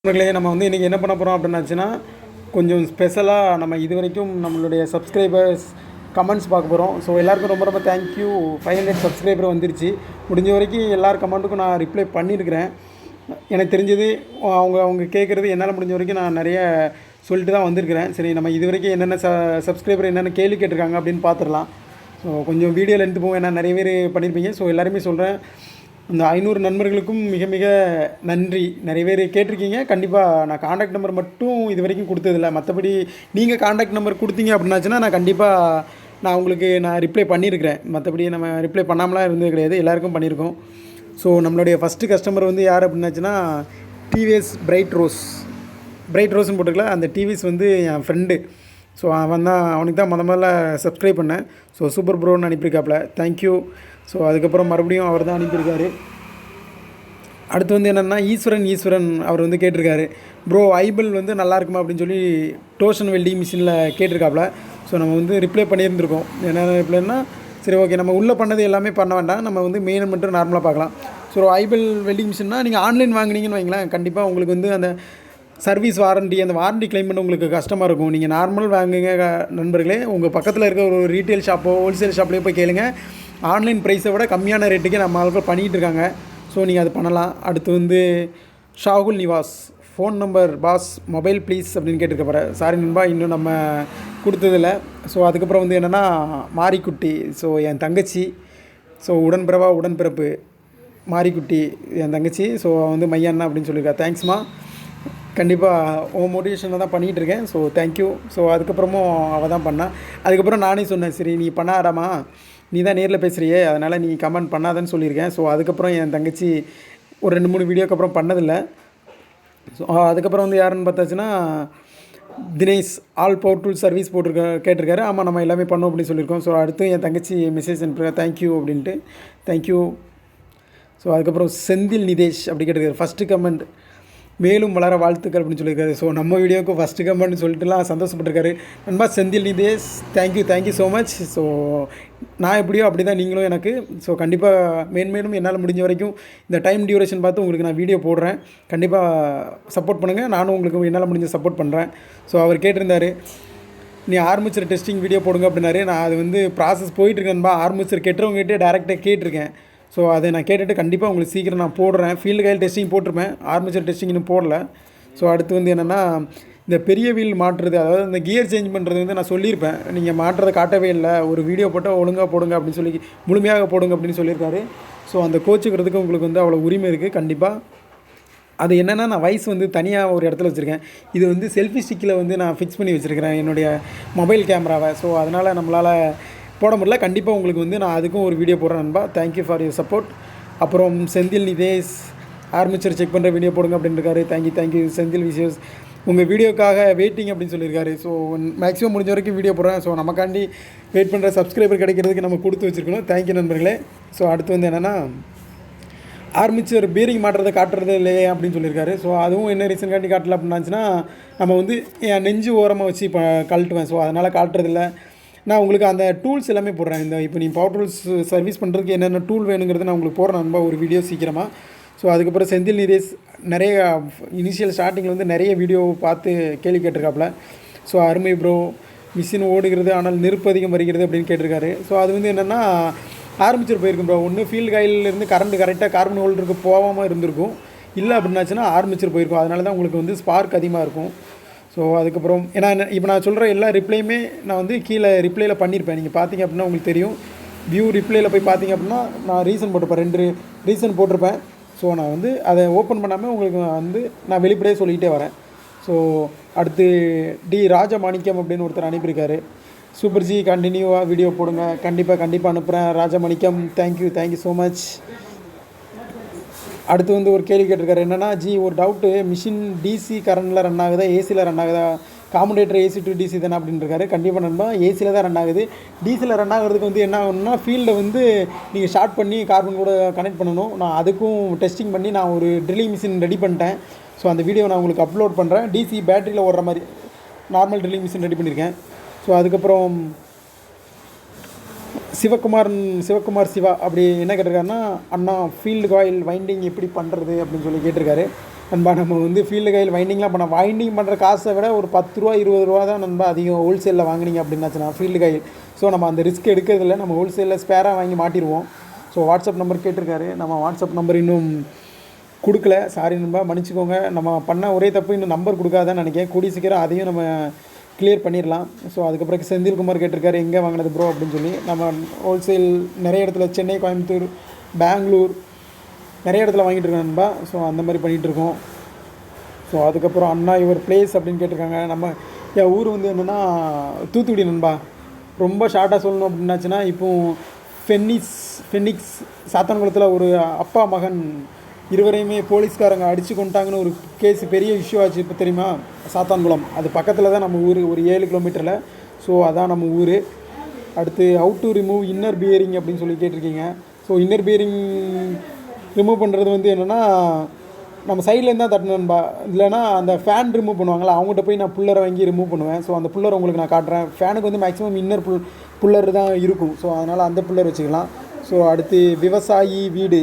நண்பர்களே, நம்ம வந்து இன்றைக்கி என்ன பண்ண போகிறோம் அப்படின்னாச்சுன்னா, கொஞ்சம் ஸ்பெஷலாக நம்ம இது வரைக்கும் நம்மளுடைய சப்ஸ்கிரைபர்ஸ் கமெண்ட்ஸ் பார்க்க போகிறோம். ஸோ எல்லாருக்கும் ரொம்ப ரொம்ப தேங்க்யூ. 500 சப்ஸ்கிரைபர் வந்துருச்சு. முடிஞ்ச வரைக்கும் எல்லார் கமெண்ட்டுக்கும் நான் ரிப்ளை பண்ணியிருக்கிறேன். எனக்கு தெரிஞ்சது அவங்க கேட்குறது என்னால் முடிஞ்ச வரைக்கும் நான் நிறைய சொல்லிட்டு தான் வந்திருக்கிறேன். சரி, நம்ம இது வரைக்கும் என்னென்ன சப்ஸ்கிரைபர் என்னென்ன கேள்வி கேட்டிருக்காங்க அப்படின்னு பார்த்துடலாம். ஸோ கொஞ்சம் வீடியோவில் எடுத்து போவோம், ஏன்னா நிறைய பேர் பண்ணியிருப்பீங்க. ஸோ எல்லாருமே சொல்கிறேன், இந்த 500 நண்பர்களுக்கும் மிக மிக நன்றி. நிறைய பேர் கேட்டிருக்கீங்க. கண்டிப்பாக நான் காண்டாக்ட் நம்பர் மட்டும் இது வரைக்கும் கொடுத்ததில்ல. மற்றபடி நீங்கள் காண்டாக்ட் நம்பர் கொடுத்தீங்க அப்படின்னாச்சுன்னா நான் கண்டிப்பாக உங்களுக்கு ரிப்ளை பண்ணியிருக்கிறேன். மற்றபடி நம்ம ரிப்ளை பண்ணாமலாம் இருந்தது கிடையாது, எல்லாருக்கும் பண்ணியிருக்கோம். ஸோ நம்மளுடைய ஃபஸ்ட்டு கஸ்டமர் வந்து யார் அப்படின்னாச்சுன்னா டிவிஎஸ் பிரைட் ரோஸ்ன்னு போட்டுருக்கல. அந்த டிவிஎஸ் வந்து என் ஃப்ரெண்டு. ஸோ அவனுக்கு தான் முதல்ல சப்ஸ்கிரைப் பண்ணேன். ஸோ சூப்பர் ப்ரோன்னு அனுப்பியிருக்காப்புல, தேங்க்யூ. ஸோ அதுக்கப்புறம் மறுபடியும் அவர் தான் அனுப்பியிருக்காரு. அடுத்து வந்து என்னென்னா ஈஸ்வரன் அவர் வந்து கேட்டிருக்காரு, ப்ரோ ஐபிள் வந்து நல்லா இருக்குமா அப்படின்னு சொல்லி டோஷன் வெல்டிங் மிஷினில் கேட்டிருக்காப்புல. ஸோ நம்ம வந்து ரிப்ளை பண்ணியிருந்துருக்கோம். என்ன ரிப்ளைன்னா, சரி ஓகே, நம்ம உள்ளே பண்ணது எல்லாமே பண்ண வேண்டாம், நம்ம வந்து மெயின் மட்டும் நார்மலாக பார்க்கலாம். ஸோ ஐபிள் வெல்டிங் மிஷின்னா நீங்கள் ஆன்லைன் வாங்கினீங்கன்னு வைங்களேன், கண்டிப்பாக உங்களுக்கு வந்து அந்த சர்வீஸ் வாரண்டி, அந்த வாரண்டி கிளைம் பண்ண உங்களுக்கு கஷ்டமாக இருக்கும். நீங்கள் நார்மல் வாங்குங்க நண்பர்களே. உங்கள் பக்கத்தில் இருக்க ஒரு ரீட்டைல் ஷாப்போ ஹோல்சேல் ஷாப்லேயோ போய் கேளுங்க, ஆன்லைன் ப்ரைஸை விட கம்மியான ரேட்டுக்கு நம்ம ஆட்கள் பண்ணிகிட்டு இருக்காங்க. ஸோ நீங்கள் அது பண்ணலாம். அடுத்து வந்து Shahul Niwas, phone number boss mobile please அப்படின்னு கேட்டிருக்க. சாரி நண்பா, இன்னும் நம்ம கொடுத்ததில்ல. ஸோ அதுக்கப்புறம் வந்து என்னென்னா மாரிக்குட்டி, ஸோ என் தங்கச்சி, ஸோ உடன்பிறப்பு மாரிக்குட்டி என் தங்கச்சி. ஸோ வந்து மையாண்ணா அப்படின்னு சொல்லியிருக்கா, தேங்க்ஸ்மா. கண்டிப்பாக மோட்டிவேஷனில் தான் பண்ணிகிட்டு இருக்கேன். So thank you. ஸோ அதுக்கப்புறமும் அவள் தான் பண்ணால். அதுக்கப்புறம் நானே சொன்னேன், சரி நீ பண்ணாடாமா, நீ தான் நேரில் பேசுகிறியே, அதனால் நீ கமெண்ட் பண்ணாதன்னு சொல்லியிருக்கேன். ஸோ அதுக்கப்புறம் என் தங்கச்சி ஒரு 2-3 வீடியோக்கு அப்புறம் பண்ணதில்லை. ஸோ அதுக்கப்புறம் வந்து யாருன்னு பார்த்தாச்சுன்னா Dinesh all power tool service கேட்டிருக்காரு. ஆமாம், நம்ம எல்லாமே பண்ணோம் அப்படின்னு சொல்லியிருக்கோம். ஸோ அடுத்து என் தங்கச்சி மெசேஜ் அனுப்பியிருக்கேன், தேங்க்யூ அப்படின்ட்டு, தேங்க்யூ. ஸோ அதுக்கப்புறம் செந்தில் நிதேஷ் அப்படி கேட்டிருக்காரு, ஃபஸ்ட்டு கமெண்ட் மேலும் வளர வாழ்த்துக்கள் அப்படின்னு சொல்லியிருக்காரு. ஸோ நம்ம வீடியோவுக்கு ஃபஸ்ட்டு கமெண்ட்னு சொல்லிட்டுலாம் சந்தோஷப்பட்டிருக்காரு. நண்பா Senthil Nitesh, thank you so much. So நான் எப்படியோ அப்படி தான் நீங்களும் எனக்கு. ஸோ கண்டிப்பாக மேன்மேலும் என்னால் முடிஞ்ச வரைக்கும் இந்த டைம் டியூரேஷன் பார்த்து உங்களுக்கு நான் வீடியோ போடுறேன். கண்டிப்பாக சப்போர்ட் பண்ணுங்கள், நானும் உங்களுக்கு என்னால் முடிஞ்ச சப்போர்ட் பண்ணுறேன். ஸோ அவர் கேட்டிருந்தார், நீ ஆர்மேச்சர் டெஸ்டிங் வீடியோ போடுங்க அப்படின்னாரு. நான் அது வந்து ப்ராசஸ் போயிட்டுருக்கேன்பா. ஆர்மேச்சர் கெட்டுறவங்ககிட்டே டேரெக்டாக கேட்டிருக்கேன். ஸோ அதை நான் கேட்டுட்டு கண்டிப்பாக உங்களுக்கு சீக்கிரம் நான் போடுறேன். ஃபீல்டு காயில் டெஸ்டிங் போட்டிருப்பேன், ஆர்மேச்சர் டெஸ்டிங் இன்னும் போடல. ஸோ அடுத்து வந்து என்னென்னா இந்த பெரிய வீல் மாட்டுறது, அதாவது இந்த கியர் சேஞ்ச் பண்ணுறது வந்து நான் சொல்லியிருப்பேன். நீங்கள் மாட்டுறதை காட்டவே இல்லை, ஒரு வீடியோ போட்டால் ஒழுங்காக போடுங்க அப்படின்னு சொல்லி, முழுமையாக போடுங்க அப்படின்னு சொல்லியிருக்காரு. ஸோ அந்த கோச்சுக்கிறதுக்கு உங்களுக்கு வந்து அவ்வளோ உரிமை இருக்குது. கண்டிப்பாக அது என்னென்னா, நான் வயசு வந்து தனியாக ஒரு இடத்துல வச்சுருக்கேன். இது வந்து செல்ஃபி ஸ்டிக்கில் வந்து நான் ஃபிக்ஸ் பண்ணி வச்சுருக்கிறேன் என்னுடைய மொபைல் கேமராவை. ஸோ அதனால் நம்மளால் போட முடியல. கண்டிப்பாக உங்களுக்கு வந்து நான் அதுக்கும் ஒரு வீடியோ போடுறேன் நண்பா. Thank you for your support. அப்புறம் செந்தில் நிதேஷ் ஆர்மேச்சர் செக் பண்ணுற வீடியோ போடுங்க அப்படின்னு இருக்காரு. தேங்க்யூ செந்தில் விஷயஸ், உங்கள் வீடியோக்காக வெயிட்டிங் அப்படின்னு சொல்லியிருக்காரு. ஸோ மேக்ஸிமம் முடிஞ்ச வரைக்கும் வீடியோ போடுறேன். ஸோ நமக்காண்டி வெயிட் பண்ணுற சப்ஸ்கிரைபர் கிடைக்கிறதுக்கு நம்ம கொடுத்து வச்சுருக்கணும். தேங்க்யூ நண்பர்களே. ஸோ அடுத்து வந்து என்னென்னா ஆர்மேச்சர் பீரிங் மாட்டுறதை காட்டுறது இல்லையே அப்படின்னு சொல்லியிருக்காரு. ஸோ அதுவும் என்ன ரீசன் காட்டி காட்டல அப்படின்னாச்சுன்னா, நம்ம வந்து என் நெஞ்சு ஓரமாக வச்சு கழட்டுவேன். ஸோ அதனால் காட்டுறதில்ல. நான் உங்களுக்கு அந்த டூல்ஸ் எல்லாமே போடுறேன். இந்த இப்போ நீ பவர் டூல்ஸ் சர்வீஸ் பண்ணுறதுக்கு என்னென்ன டூல் வேணுங்கிறது நான் உங்களுக்கு போடுறேன் நண்பா, ஒரு வீடியோ சீக்கிரமாக. ஸோ அதுக்கப்புறம் செந்தில் நிதேஷ் நிறைய இனிஷியல் ஸ்டார்டிங்கில் வந்து நிறைய வீடியோ பார்த்து கேள்வி கேட்டிருக்காப்புல. ஸோ அருமை ப்ரோ, மிஷின் ஓடுகிறது ஆனால் நெருப்பு அதிகம் வருகிறது அப்படின்னு கேட்டிருக்காரு. ஸோ அது வந்து என்னென்னா ஆர்மேச்சர் போயிருக்கும் ப்ரோ. ஒன்று ஃபீல்டு காயிலிருந்து கரண்ட் கரெக்டாக கார்பன் ஹோல்டருக்கு போகாமல் இருந்திருக்கும், இல்லை அப்படின்னாச்சுன்னா ஆர்மேச்சர் போயிருக்கும். அதனால தான் உங்களுக்கு வந்து ஸ்பார்க் அதிகமாக இருக்கும். ஸோ அதுக்கப்புறம் ஏன்னா இப்போ நான் சொல்கிற எல்லா ரிப்ளையுமே நான் வந்து கீழே ரிப்ளையில் பண்ணியிருப்பேன். நீங்கள் பார்த்தீங்க அப்படின்னா உங்களுக்கு தெரியும், வியூ ரிப்ளையில் போய் பார்த்தீங்க அப்படின்னா நான் ரீசன் போட்டிருப்பேன், 2 ரீசன் போட்டிருப்பேன். ஸோ நான் வந்து அதை ஓப்பன் பண்ணாமல் உங்களுக்கு வந்து நான் வெளிப்படையே சொல்லிக்கிட்டே வரேன். ஸோ அடுத்து ராஜமாணிக்கம் அப்படின்னு ஒருத்தர் அனுப்பியிருக்காரு, சூப்பர் ஜி கண்டினியூவாக வீடியோ போடுங்க. கண்டிப்பாக அனுப்புகிறேன் ராஜமாணிக்கம், தேங்க்யூ ஸோ மச். அடுத்து வந்து ஒரு கேள்வி கேட்டிருக்காரு, என்னென்னா ஜி ஒரு டவுட்டு, மிஷின் டிசி கரண்டில் ரன் ஆகுதா ஏசியில் ரன் ஆகுதா, காமுடேட்டர் ஏசி டு டிசி தானே அப்படின்னு இருக்காரு. கண்டிப்பாக நண்பா ஏசியில் தான் ரன் ஆகுது. டிசியில் ரன் ஆகிறதுக்கு வந்து என்ன ஆகணும்னா, ஃபீல்டை வந்து நீங்கள் ஷார்ட் பண்ணி கார்பன் கூட கனெக்ட் பண்ணணும். நான் அதுக்கும் டெஸ்டிங் பண்ணி நான் ஒரு ட்ரில்லிங் மிஷின் ரெடி பண்ணிட்டேன். ஸோ அந்த வீடியோ நான் உங்களுக்கு அப்லோட் பண்ணுறேன். டிசி பேட்டரியில் ஓடுற மாதிரி நார்மல் ட்ரில்லிங் மிஷின் ரெடி பண்ணியிருக்கேன். ஸோ அதுக்கப்புறம் சிவா அப்படி என்ன கேட்டிருக்காருன்னா, அண்ணா ஃபீல்டு காயில் வைண்டிங் எப்படி பண்ணுறது அப்படின்னு சொல்லி கேட்டிருக்காரு. நண்பா நம்ம வந்து ஃபீல்டு கையில் வைண்டிங்லாம் பண்ண வைண்டிங் பண்ணுற காசை விட ஒரு 10 ரூபா 20 ரூபா தான் நண்பா அதிகம் ஹோல்சேலில் வாங்கினீங்க அப்படின்னாச்சுன்னா ஃபீல்டு கையில். ஸோ நம்ம அந்த ரிஸ்க் எடுக்கிறதில்ல, நம்ம ஹோல்சேலில் ஸ்பேராக வாங்கி மாட்டிடுவோம். ஸோ வாட்ஸ்அப் நம்பர் கேட்டிருக்காரு, நம்ம வாட்ஸ்அப் நம்பர் இன்னும் கொடுக்கல, சாரி நண்பா மன்னிச்சிக்கோங்க. நம்ம பண்ண ஒரே தப்பு இன்னும் நம்பர் கொடுக்காதான்னு நினைக்கிறேன். கூடி சீக்கிரம் அதையும் நம்ம கிளியர் பண்ணிடலாம். ஸோ அதுக்கப்புறம் செந்தில்குமார் கேட்டிருக்காரு எங்கே வாங்கினது ப்ரோ அப்படின்னு சொல்லி. நம்ம ஹோல்சேல் நிறைய இடத்துல சென்னை, கோயம்புத்தூர், பெங்களூர் நிறைய இடத்துல வாங்கிட்டு இருக்கோம் நண்பா. ஸோ அந்த மாதிரி பண்ணிகிட்ருக்கோம். ஸோ அதுக்கப்புறம் அண்ணா யுவர் பிளேஸ் அப்படின்னு கேட்டிருக்காங்க. நம்ம என் ஊர் வந்து என்னென்னா தூத்துக்குடி நண்பா. ரொம்ப ஷார்ட்டாக சொல்லணும் அப்படின்னாச்சுன்னா இப்போது ஃபெனிக்ஸ் சாத்தான்குளத்தில் ஒரு அப்பா மகன் இருவரையுமே போலீஸ்காரங்க அடித்து கொண்டாங்கன்னு ஒரு கேஸ் பெரிய இஷ்யூ ஆச்சு இப்போ தெரியுமா. சாத்தான்குளம் அது பக்கத்தில் தான் நம்ம ஊர், ஒரு 7 கிலோமீட்டரில். ஸோ அதான் நம்ம ஊர். அடுத்து how to remove inner bearing அப்படின்னு சொல்லி கேட்டிருக்கீங்க. ஸோ இன்னர் பியரிங் ரிமூவ் பண்ணுறது வந்து என்னென்னா நம்ம சைட்லேருந்து தான் தட்டணும்பா. இல்லைனா அந்த ஃபேன் ரிமூவ் பண்ணுவாங்களா, அவங்ககிட்ட போய் நான் புல்லரை வாங்கி ரிமூவ் பண்ணுவேன். ஸோ அந்த புல்லர் உங்களுக்கு நான் காட்டுறேன். ஃபேனுக்கு வந்து மேக்ஸிமம் இன்னர் புல்லர் தான் இருக்கும். ஸோ அதனால் அந்த புல்லர் வச்சுக்கலாம். ஸோ அடுத்து விவசாயி வீடு,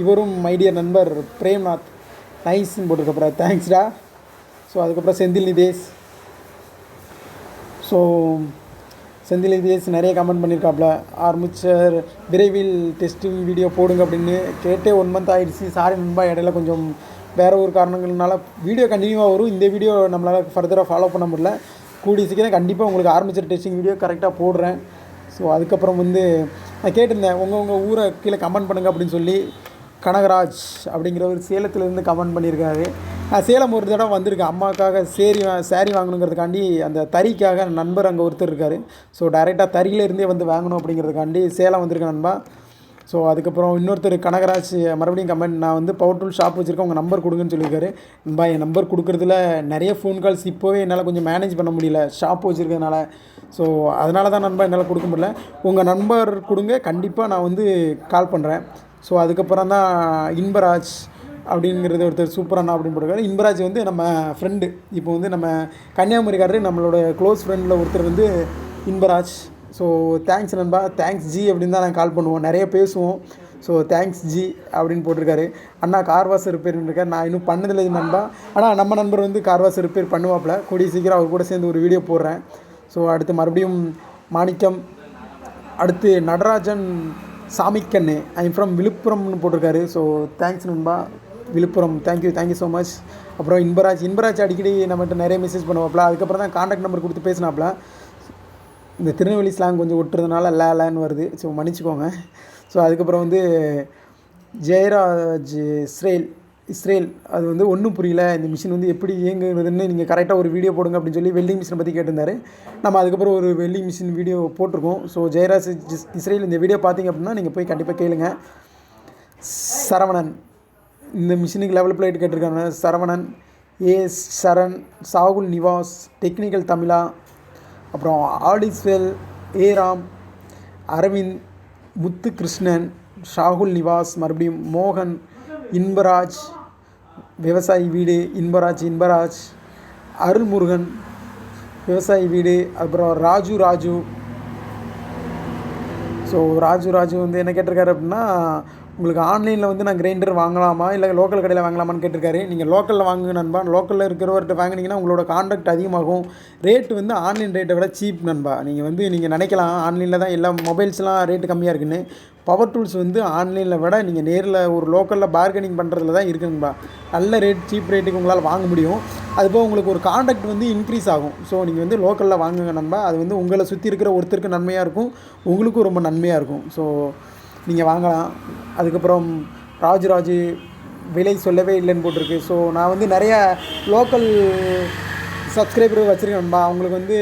இவரும் மைடியர் நண்பர் பிரேம்நாத் நைஸ்ன்னு போட்டிருக்கப்புறம் தேங்க்ஸ்டா. ஸோ அதுக்கப்புறம் செந்தில் நிதேஷ். ஸோ செந்தில் நிதேஷ் நிறைய கமெண்ட் பண்ணியிருக்காப்புல. ஆர்மிச்சர் விரைவில் டெஸ்டிங் வீடியோ போடுங்க அப்படின்னு கேட்டே 1 மந்த் ஆகிடுச்சு. சாரி நண்பா, இடையில கொஞ்சம் வேறு ஒரு காரணங்கள்னால வீடியோ கண்டினியூவாக வரும். இந்த வீடியோ நம்மளால் ஃபர்தராக ஃபாலோ பண்ண முடியல. கூடிய சீக்கிரம் கண்டிப்பாக உங்களுக்கு ஆர்மிச்சர் டெஸ்டிங் வீடியோ கரெக்டாக போடுறேன். ஸோ அதுக்கப்புறம் வந்து நான் கேட்டிருந்தேன் உங்கள் ஊரை கீழே கமெண்ட் பண்ணுங்கள் அப்படின்னு சொல்லி. கனகராஜ் அப்படிங்கிறவர் சேலத்துலேருந்து கமெண்ட் பண்ணியிருக்காரு. நான் சேலம் ஒரு தடவை வந்திருக்கேன் அம்மாவுக்காக சேரீ வாங்கணுங்கிறதுக்காண்டி. அந்த தறிக்காக நண்பர் அங்கே ஒருத்தர் இருக்கார். ஸோ டைரெக்டாக தறியிலேருந்தே வந்து வாங்கணும் அப்படிங்கிறதுக்காண்டி சேலம் வந்திருக்கேன் நண்பா. ஸோ அதுக்கப்புறம் இன்னொருத்தர் கனகராஜ் மறுபடியும் கமெண்ட், நான் வந்து பவர் டூல் ஷாப் வச்சுருக்கேன், உங்கள் நம்பர் கொடுங்கன்னு சொல்லியிருக்காரு. நண்பா என் நம்பர் கொடுக்குறதுல நிறைய ஃபோன் கால்ஸ் இப்போவே என்னால் கொஞ்சம் மேனேஜ் பண்ண முடியல ஷாப் வச்சுருக்கிறதுனால. ஸோ அதனால தான் நண்பா என்னால் கொடுக்க முடியல. உங்கள் நம்பர் கொடுங்க, கண்டிப்பாக நான் வந்து கால் பண்ணுறேன். ஸோ அதுக்கப்புறம் தான் இன்பராஜ் அப்படிங்கிறது ஒருத்தர் சூப்பரானா அப்படின்னு போட்டிருக்காரு. இன்பராஜ் வந்து நம்ம ஃப்ரெண்டு, இப்போ வந்து நம்ம கன்னியாகுமரிக்காரரு, நம்மளோட க்ளோஸ் ஃப்ரெண்டில் ஒருத்தர் வந்து இன்பராஜ். ஸோ தேங்க்ஸ் நண்பா, தேங்க்ஸ் ஜி அப்படின்னு தான் நாங்கள் கால் பண்ணுவோம், நிறைய பேசுவோம். ஸோ தேங்க்ஸ் ஜி அப்படின்னு போட்டிருக்காரு. அண்ணா கார்வாஸ் ரிப்பேர்னு இருக்கார். நான் இன்னும் பண்ணதில்லை நண்பா, ஆனால் நம்ம நண்பர் வந்து கார்வாஸ் ரிப்பேர் பண்ணுவாப்பில். கூடிய சீக்கிரம் அவர் கூட சேர்ந்து ஒரு வீடியோ போடுறேன். ஸோ அடுத்து மறுபடியும் மாணிக்கம், அடுத்து நடராஜன் சாமிக்கண்ணு, ஐம் ஃப்ரம் விழுப்புரம்னு போட்டிருக்காரு. ஸோ தேங்க்ஸ் நண்பா, விழுப்புரம், தேங்க்யூ ஸோ மச். அப்புறம் இன்பராஜ் அடிக்கடி நம்மகிட்ட நிறைய மெசேஜ் பண்ணுவாப்பில். அதுக்கப்புறம் தான் காண்டாக்ட் நம்பர் கொடுத்து பேசினாப்பில். இந்த திருநெல்வேலி ஸ்லாங் கொஞ்சம் ஒட்டுறதுனால லேன்னு வருது, ஸோ மன்னிச்சிக்கோங்க. ஸோ அதுக்கப்புறம் வந்து ஜெயராஜ் இஸ்ரேல் அது வந்து ஒன்றும் புரியல, இந்த மிஷின் வந்து எப்படி இயங்குறதுன்னு நீங்கள் கரெக்டாக ஒரு வீடியோ போடுங்க அப்படின்னு சொல்லி வெல்டிங் மிஷினை பற்றி கேட்டிருந்தாரு. நம்ம அதுக்கப்புறம் ஒரு வெல்டிங் மிஷின் வீடியோ போட்டிருக்கோம். ஸோ ஜெயராஜ் இஸ்ரேல் இந்த வீடியோ பார்த்தீங்க அப்படின்னா நீங்கள் போய் கண்டிப்பாக கேளுங்க. சரவணன் இந்த மிஷினுக்கு லெவல் பிளேட் கேட்டிருக்காங்க. சரவணன், சரண், சாகுல் நிவாஸ், டெக்னிக்கல் தமிழா, அப்புறம் ஆலிஸ்வெல், ராம், அரவிந்த், முத்து கிருஷ்ணன், ஷாகுல் நிவாஸ், மறுபடியும் மோகன், இன்பராஜ், விவசாயி வீடு, இன்பராஜ், அருள்முருகன், விவசாயி வீடு, அப்புறம் ராஜு. ஸோ ராஜு வந்து என்ன கேட்டிருக்காரு அப்படின்னா, உங்களுக்கு ஆன்லைனில் வந்து நான் கிரைண்டர் வாங்கலாமா இல்லை லோக்கல் கடையில் வாங்கலாமான்னு கேட்டிருக்காரு. நீங்கள் லோக்கலில் வாங்குங்க நண்பா. லோக்கலில் இருக்கிறவர்கிட்ட வாங்கினீங்கன்னா உங்களோட கான்ட்ராக்ட் அதிகமாகும். ரேட்டு வந்து ஆன்லைன் ரேட்டை விட சீப் நண்பா. நீங்கள் நினைக்கலாம் ஆன்லைனில் தான் எல்லா மொபைல்ஸ்லாம் ரேட்டு கம்மியாக இருக்குன்னு. பவர் டூல்ஸ் வந்து ஆன்லைனில் விட நீங்கள் நேரில் ஒரு லோக்கலில் பார்கெனிங் பண்ணுறதுல தான் இருக்குது நண்பா. நல்ல சீப் ரேட்டுக்கு உங்களால் வாங்க முடியும். அதுபோல் உங்களுக்கு ஒரு கான்ட்ராக்ட் வந்து இன்க்ரீஸ் ஆகும். ஸோ நீங்கள் வந்து லோக்கலில் வாங்குங்க நண்பா. அது வந்து உங்களை சுற்றி இருக்கிற ஒருத்தருக்கு நன்மையாக இருக்கும், உங்களுக்கும் ரொம்ப நன்மையாக இருக்கும். ஸோ நீங்கள் வாங்கலாம். அதுக்கப்புறம் ராஜு விலை சொல்லவே இல்லைன்னு போட்டிருக்கு. ஸோ நான் வந்து நிறையா லோக்கல் சப்ஸ்கிரைபர் வச்சுருக்கேன்பா. அவங்களுக்கு வந்து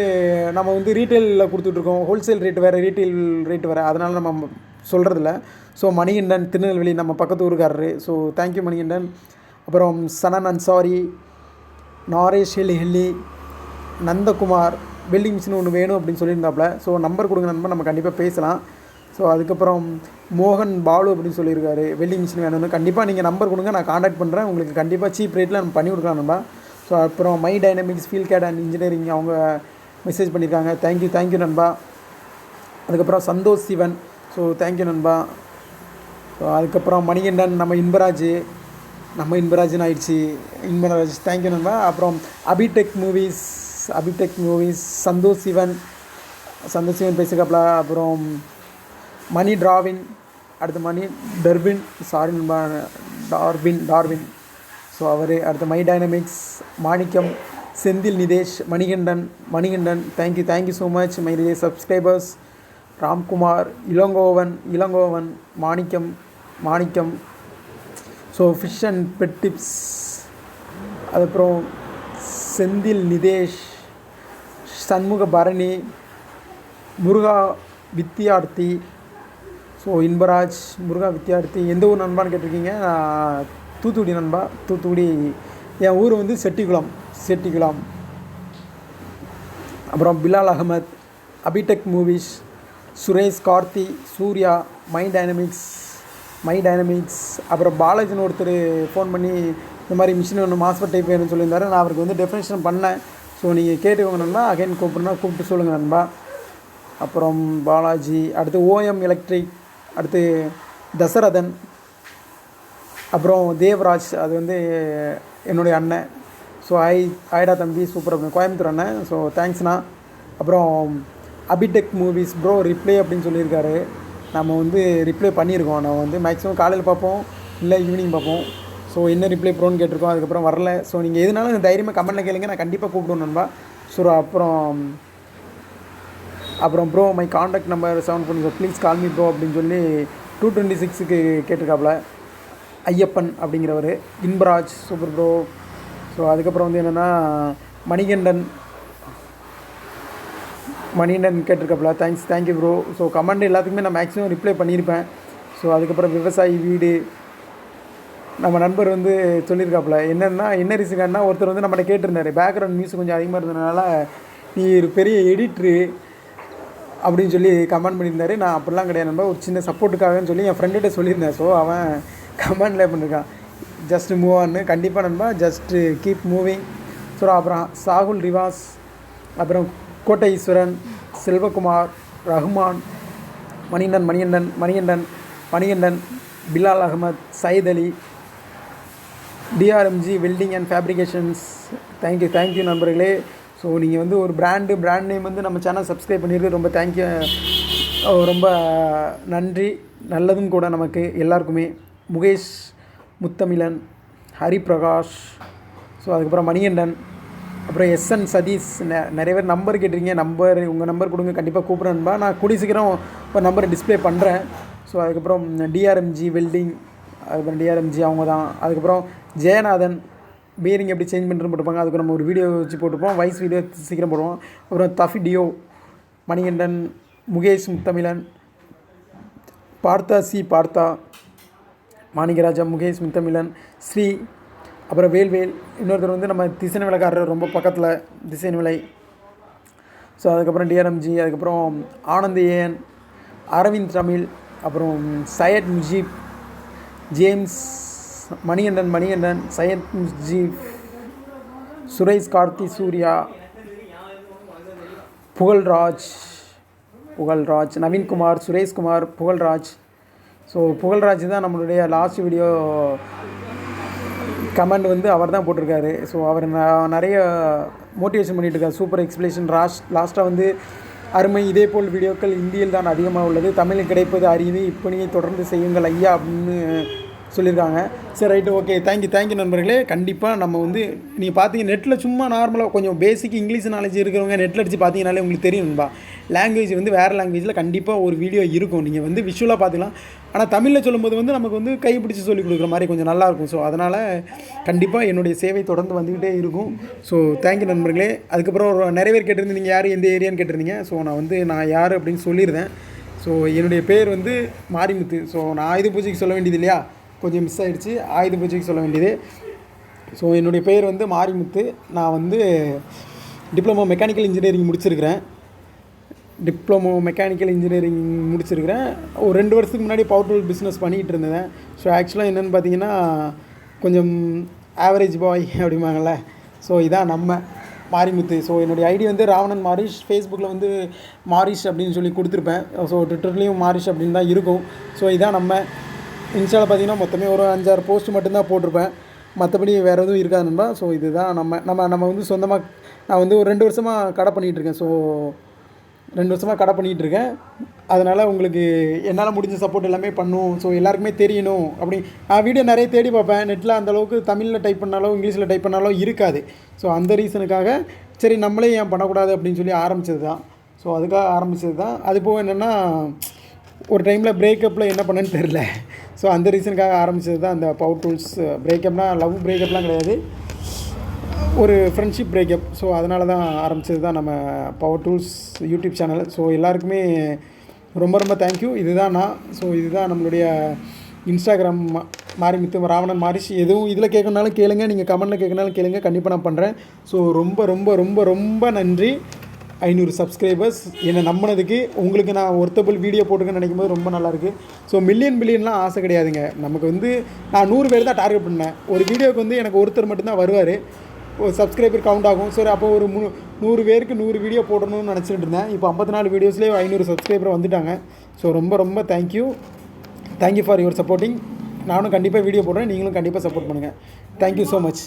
நம்ம வந்து ரீட்டெயிலில் கொடுத்துட்ருக்கோம். ஹோல்சேல் ரேட்டு வேறு, ரீட்டெயில் ரேட்டு வேறு, அதனால் நம்ம சொல்கிறதில்ல. ஸோ மணிகண்டன் திருநெல்வேலி நம்ம பக்கத்து ஊருக்காரரு. So thank you Manikandan. அப்புறம் சனன் அன்சாரி, நாரேஷ் ஹெல்லி, நந்தகுமார், வெல்டிங் மிஷின் ஒன்று வேணும் அப்படின்னு சொல்லியிருந்தாப்புல. ஸோ நம்பர் கொடுங்க நண்பர், நம்ம கண்டிப்பாக பேசலாம். ஸோ அதுக்கப்புறம் மோகன் பாலு அப்படின்னு சொல்லியிருக்காரு, வெல்டிங் மிஷின் வேணும்னு. கண்டிப்பாக நீங்கள் நம்பர் கொடுங்க, நான் காண்டாக்ட் பண்ணுறேன். உங்களுக்கு கண்டிப்பாக சீப் ரேட்டில் நம்ம பண்ணி கொடுக்கலாம் நண்பா. ஸோ அப்புறம் my dynamics feel gate and engineering அவங்க மெசேஜ் பண்ணியிருக்காங்க. தேங்க்யூ நண்பா. அதுக்கப்புறம் சந்தோஷ் சிவன், ஸோ தேங்க்யூ நண்பா. ஸோ அதுக்கப்புறம் மணிகண்டன், நம்ம இன்பராஜ், நம்ம இன்பராஜன் ஆயிடுச்சு. இன்பராஜ் தேங்க்யூ நண்பா. அப்புறம் அபிடெக் மூவிஸ் சந்தோஷ் சிவன் பேசிக்காப்ல. அப்புறம் மணி டிராவின், அடுத்து மணி டர்பின், சாரி நண்பா, டார்வின். ஸோ அவர். அடுத்து my dynamics, Manikkam, Senthil Nitesh, Manikandan thank you so much my subscribers. Ramkumar, Ilangovan, Manikkam. So fish and pet tips, அதுக்கப்புறம் செந்தில் நிதேஷ், சண்முக பரணி, முருகா வித்தியார்த்தி. ஸோ இன்பராஜ், முருகா வித்தியார்த்தி. எந்த ஊர் நண்பான்னு கேட்டிருக்கீங்க. தூத்துக்குடி நண்பா. தூத்துக்குடி. என் ஊர் வந்து செட்டிகுளம். அப்புறம் பிலால் அகமத், அபிடெக் movies, Suresh, Karthi, Surya, my dynamics. அப்புறம் பாலாஜின்னு ஒருத்தர் ஃபோன் பண்ணி இந்த மாதிரி மிஷின் ஒன்று மாஸ்பெட் டைப் வேணும்னு சொல்லியிருந்தாரு. நான் அவருக்கு வந்து டெஃபினேஷன் பண்ணேன். ஸோ நீங்கள் கேட்டுக்கோங்க நண்பா. அகைன் கூப்பிட்டு சொல்லுங்கள் நண்பா. அப்புறம் பாலாஜி, அடுத்து ஓஎம் எலக்ட்ரிக், அடுத்து தசரதன், அப்புறம் தேவராஜ், அது வந்து என்னுடைய அண்ணன். ஸோ ஆயிடா தம்பி, சூப்பர் கோயம்புத்தூர் அண்ணன். ஸோ தேங்க்ஸ்ண்ணா. அப்புறம் அபிடெக் மூவிஸ் ப்ரோ ரிப்ளை அப்படின்னு சொல்லியிருக்காரு. நம்ம வந்து ரிப்ளை பண்ணியிருக்கோம். நம்ம வந்து மேக்ஸிமம் காலையில் பார்ப்போம், இல்லை ஈவினிங் பார்ப்போம். ஸோ என்ன ரிப்ளை ப்ரோன்னு கேட்டிருக்கோம். அதுக்கப்புறம் வரல. ஸோ நீங்கள் எதுனாலும் தைரியமாக கமெண்ட்டில் கேளுங்க, நான் கண்டிப்பாக கூப்பிடுவோம் நண்பா. ஸோ அப்புறம் bro my contact number 7 please call me bro அப்படின்னு சொல்லி 226க்கு கேட்டிருக்காப்புல. ஐயப்பன் அப்படிங்கிறவர். Inbaraj, super bro. ஸோ அதுக்கப்புறம் வந்து என்னென்னா மணிகண்டன் கேட்டிருக்காப்புல. Thank you bro. ஸோ கமெண்ட் எல்லாத்துக்குமே நான் மேக்ஸிமம் ரிப்ளை பண்ணியிருப்பேன். ஸோ அதுக்கப்புறம் விவசாயி வீடு, நம்ம நண்பர் வந்து சொல்லியிருக்காப்புல. என்ன ரீசன்னா ஒருத்தர் வந்து நம்மளை கேட்டிருந்தார், பேக்ரவுண்ட் மியூசிக் கொஞ்சம் அதிகமாக இருந்ததுனால நீ ஒரு பெரிய எடிட்ரு அப்படின்னு சொல்லி கமெண்ட் பண்ணியிருந்தாரு. நான் அப்படிலாம் கிடையாது நண்பா, ஒரு சின்ன சப்போர்ட்டுக்காகன்னு சொல்லி என் ஃப்ரெண்டுகிட்ட சொல்லியிருந்தேன். ஸோ அவன் கமெண்டில் பண்ணியிருக்கான், ஜஸ்ட் மூவ் ஆன்னு. கண்டிப்பாக நண்பா, ஜஸ்ட்டு கீப் மூவிங். ஸோ அப்புறம் சாகுல் ரிவாஸ், அப்புறம் கோட்டை ஈஸ்வரன், செல்வகுமார், ரஹ்மான், மணிகண்டன், பிலால் அகமத், சயித் அலி, டிஆர்எம்ஜி வெல்டிங் அண்ட் ஃபேப்ரிகேஷன்ஸ். தேங்க்யூ நண்பர்களே. ஸோ நீங்கள் வந்து ஒரு பிராண்ட் நேம் வந்து நம்ம சேனல் சப்ஸ்கிரைப் பண்ணியிருக்கு. ரொம்ப தேங்க்யூ, ரொம்ப நன்றி. நல்லதும் கூட நமக்கு எல்லாருக்குமே. முகேஷ், முத்தமிழன், ஹரிபிரகாஷ், ஸோ அதுக்கப்புறம் மணிகண்டன், அப்புறம் எஸ்என் சதீஷ். நிறைய பேர் நம்பர் கேட்டிருக்கீங்க. உங்கள் நம்பர் கொடுங்க, கண்டிப்பாக கூப்பிட்றேன்பா. நான் கூடிய சீக்கிரம் ஒரு நம்பரை டிஸ்பிளே பண்ணுறேன். ஸோ அதுக்கப்புறம் டிஆர்எம்ஜி வெல்டிங், அதுக்கப்புறம் டிஆர்எம்ஜி அவங்க தான். அதுக்கப்புறம் ஜெயநாதன், பேரிங் எப்படி சேஞ்ச் பண்ணுறதுன்னு போட்டுப்பாங்க. அதுக்கு நம்ம ஒரு வீடியோ வச்சு போட்டுப்போம், வாய்ஸ் வீடியோ சீக்கிரம் போடுவோம். அப்புறம் தஃபிடியோ, மணிகண்டன், முகேஷ், முத்தமிழன், பார்த்தா, மாணிக்கராஜா, முகேஷ், முத்தமிழன், ஸ்ரீ, அப்புறம் வேல்வேல். இன்னொருத்தர் வந்து நம்ம திசைன் விலைக்காரர், ரொம்ப பக்கத்தில் திசைன் விலை. ஸோ அதுக்கப்புறம் டிஆர்எம்ஜி, அதுக்கப்புறம் ஆனந்த் ஏஎன், அரவிந்த் தமிழ், அப்புறம் சையத் முஜீப், ஜேம்ஸ், மணிகண்டன், சையத் முஜீப், சுரேஷ், கார்த்தி, சூர்யா, புகழ்ராஜ், நவீன்குமார், சுரேஷ்குமார், புகழ்ராஜ். ஸோ புகழ்ராஜ் தான் நம்மளுடைய லாஸ்ட் வீடியோ கமெண்ட் வந்து அவர் தான் போட்டிருக்காரு. ஸோ அவர் நிறைய மோட்டிவேஷன் பண்ணிகிட்டு இருக்காரு, சூப்பர் எக்ஸ்பிளேஷன். லாஸ்ட்டாக வந்து அருமை, இதேபோல் வீடியோக்கள் இந்தியில் தான் அதிகமாக உள்ளது, தமிழில் கிடைப்பது அரிது, இப்பணியை தொடர்ந்து செய்யுங்கள் ஐயா அப்படின்னு சொல்லியிருக்காங்க. சரி, ரைட்டு, ஓகே, தேங்க்யூ நண்பர்களே. கண்டிப்பாக நம்ம வந்து நீங்கள் பார்த்தீங்க நெட்டில் சும்மா நார்மலாக கொஞ்சம் பேசிக் இங்கிலீஷ் நாலேஜ் இருக்கிறவங்க நெட்டில் அடித்து பார்த்தீங்கனாலே உங்களுக்கு தெரியும்பா. லாங்குவேஜ் வந்து வேறு லாங்குவேஜில் கண்டிப்பாக ஒரு வீடியோ இருக்கும், நீங்கள் வந்து விஷுவலாக பார்த்துக்கலாம். ஆனால் தமிழில் சொல்லும்போது வந்து நமக்கு வந்து கைப்பிடிச்சி சொல்லிக் கொடுக்குற மாதிரி கொஞ்சம் நல்லாயிருக்கும். ஸோ அதனால் கண்டிப்பாக என்னுடைய சேவை தொடர்ந்து வந்துக்கிட்டே இருக்கும். ஸோ தேங்க்யூ நண்பர்களே. அதுக்கப்புறம் நிறைய பேர் கேட்டிருந்தீங்க யார் எந்த ஏரியான்னு கேட்டிருந்தீங்க. ஸோ நான் யார் அப்படின்னு சொல்லியிருந்தேன். ஸோ என்னுடைய பேர் வந்து மாரிமுத்து. ஸோ நான் ஆயுத பூஜைக்கு சொல்ல வேண்டியது இல்லையா, கொஞ்சம் மிஸ் ஆகிடுச்சு, ஆயுத பூஜைக்கு சொல்ல வேண்டியது. ஸோ என்னுடைய பேர் வந்து மாரிமுத்து. நான் வந்து டிப்ளமோ மெக்கானிக்கல் இன்ஜினியரிங் முடிச்சிருக்கிறேன். ஒரு 2 வருஷத்துக்கு முன்னாடி பவர் டூல் பிஸ்னஸ் பண்ணிகிட்டு இருந்தேன். ஸோ ஆக்சுவலாக என்னென்னு பார்த்தீங்கன்னா கொஞ்சம் ஆவரேஜ் பாய் அப்படிம்பாங்கள்ல. ஸோ இதான் நம்ம மாரிமுத்து. ஸோ என்னுடைய ஐடி வந்து ராவணன் மாரிஷ். ஃபேஸ்புக்கில் வந்து மாரிஷ் அப்படின்னு சொல்லி கொடுத்துருப்பேன். ஸோ ட்விட்டர்லேயும் மாரிஷ் அப்படின்னு தான் இருக்கும். ஸோ இதான் நம்ம. இன்ஸ்டாவில் பார்த்தீங்கன்னா மொத்தமே ஒரு 5-6 போஸ்ட் மட்டும்தான் போட்டிருப்பேன். மற்றபடி வேறு எதுவும் இருக்காது நண்பா. ஸோ இதுதான் நம்ம வந்து சொந்தமாக நான் வந்து ஒரு 2 வருஷமாக கடை பண்ணிகிட்ருக்கேன். ஸோ 2 வருஷமாக கடை பண்ணிகிட்ருக்கேன். அதனால் உங்களுக்கு என்னால் முடிஞ்ச சப்போர்ட் எல்லாமே பண்ணும். ஸோ எல்லாருக்குமே தெரியணும் அப்படி நான் வீடியோ நிறைய தேடி பார்ப்பேன். நெட்டில் அந்தளவுக்கு தமிழில் டைப் பண்ணாலோ இங்கிலீஷில் டைப் பண்ணாலோ இருக்காது. ஸோ அந்த ரீசனுக்காக சரி நம்மளே ஏன் பண்ணக்கூடாது அப்படின்னு சொல்லி ஆரம்பித்தது தான். ஸோ அதுக்காக ஆரம்பித்தது தான். அது போக என்னென்னா ஒரு டைமில் பிரேக்கப்பில் என்ன பண்ணேன்னு தெரில. ஸோ அந்த ரீசனுக்காக ஆரம்பித்தது தான் அந்த பவர் டூல்ஸ். பிரேக்கப்னால் லவ் பிரேக்கப்லாம் கிடையாது, ஒரு ஃப்ரெண்ட்ஷிப் பிரேக்கப். ஸோ அதனால தான் ஆரம்பித்தது தான் நம்ம power tools YouTube channel. So எல்லாருக்குமே ரொம்ப ரொம்ப தேங்க்யூ. இதுதான் நான். ஸோ இதுதான் நம்மளுடைய இன்ஸ்டாகிராம் மாரிமுத்து ராவணன் மாரிஷ். எதுவும் இதில் கேட்கணுனாலும் கேளுங்க, நீங்கள் கமெண்ட்டில் கேட்கணுனாலும் கேளுங்க, கண்டிப்பாக நான் பண்ணுறேன். ஸோ ரொம்ப ரொம்ப ரொம்ப ரொம்ப நன்றி. 500 சப்ஸ்கிரைபர்ஸ் என்னை நம்பினதுக்கு. உங்களுக்கு நான் ஒர்த்தபிள் வீடியோ போட்டுக்கன்னு நினைக்கும் போது ரொம்ப நல்லாயிருக்கு. ஸோ பில்லியன்லாம் ஆசை கிடையாதுங்க. நமக்கு வந்து நான் 100 பேர் தான் டார்கெட் பண்ணேன். ஒரு வீடியோவுக்கு வந்து எனக்கு ஒருத்தர் மட்டும்தான் வருவார், ஒரு சப்ஸ்கிரைபர் கவுண்ட் ஆகும். சரி அப்போ ஒரு 100 பேருக்கு 100 வீடியோ போடணும்னு நினச்சிட்டு இருந்தேன். இப்போ 54 வீடியோஸ்லேயே 500 சப்ஸ்கிரைபர் வந்துட்டாங்க. ஸோ ரொம்ப ரொம்ப தேங்க்யூ ஃபார் யுவர் சப்போர்ட்டிங். நானும் கண்டிப்பாக வீடியோ போடுறேன், நீங்களும் கண்டிப்பாக சப்போர்ட் பண்ணுங்கள். Thank you so much.